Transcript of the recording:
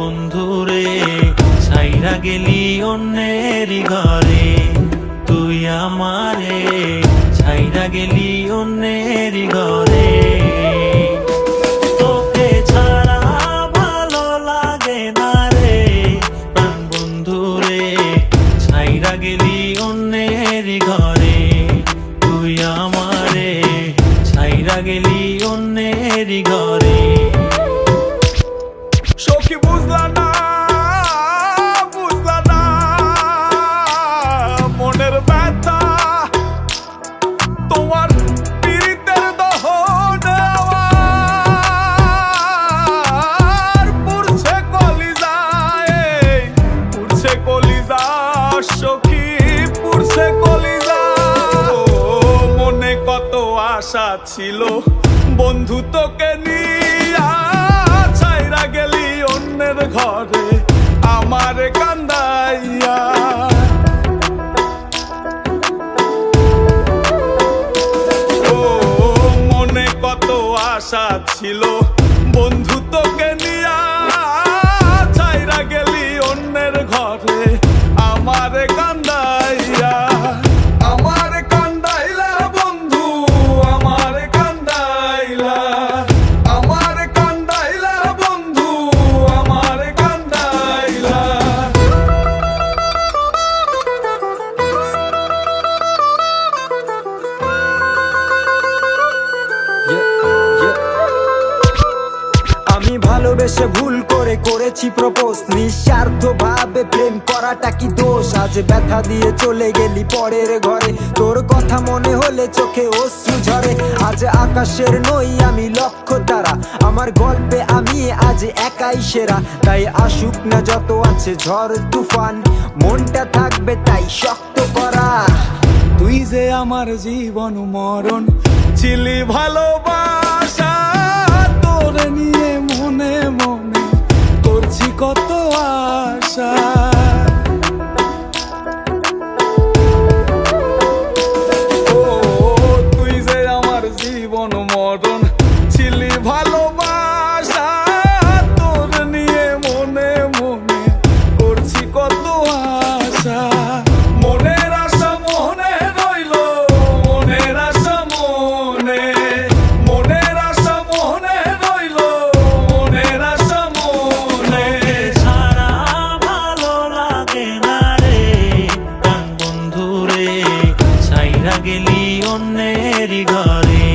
বন্ধুরে ছাইরা গেলি অন্যেরই ঘরে, তুই আমারে ছাইরা গেলি অন্যেরই ঘরে। তোকে ছাড়া ভালো লাগে না রে প্রাণ বন্ধুরে, ছাইরা গেলি অন্যেরই ঘরে, তুই আমারে ছাইরা গেলি অন্যেরই ঘরে। সখী বুঝলা না, বুঝলা না মনের ব্যথা, তোমার পীড়িতের দহন আমার পুড়ছে কলিজায়, পুড়ছে কলিজা সখী, পুড়ছে কলিজা। মনে কত আশা ছিল বন্ধু তোকে নিয়া, ছাইরা গেলি অন্যের ঘরে আমার কান্দাইয়া। ও মনে কত আশা ছিল বন্ধু তোকে নিয়া, ছাইরা গেলি অন্যের ঘরে আমার কান্দাইয়া। আমার কান্দাইলা বন্ধু, আমার কান্দাইলা, আমার কান্দাইলা বন্ধু, আমার কান্দাইলা। আমি ভালোবেসে ভুল করে করেছি প্রপোজ, নিঃস্বার্থ ভাবে প্রেম করাটা কি দোষ? আজ ব্যথা দিয়ে চলে গেলি পরের ঘরে, তোর কথা মনে হলে চোখে অশ্রু ঝরে। আজ আকাশের নই আমি লক্ষ্য তারা, আমার গল্পে আমি আজ একাই সেরা। তাই আসুক না যত আছে ঝড় তুফান, মনটা থাকবে তাই শক্ত করা। তুই যে আমার জীবন মরণ ছিলি ভালোবাসা, তোরে নিয়ে মনে মনে করছি কত আশা। ও তুই যে আমার জীবন মরণ ছিলি ভালোবাসা, তোরে নিয়ে মনে মনে করছি কত আশা। মনের আশা মনে রইল, মনের আশা মনে, মনের আশা মনে রইল, মনের আশা মনে। ছাড়া ভালো লাগে না রে প্রাণ বন্ধুরে, ছাইরা গেলি অন্যেরই ঘরে,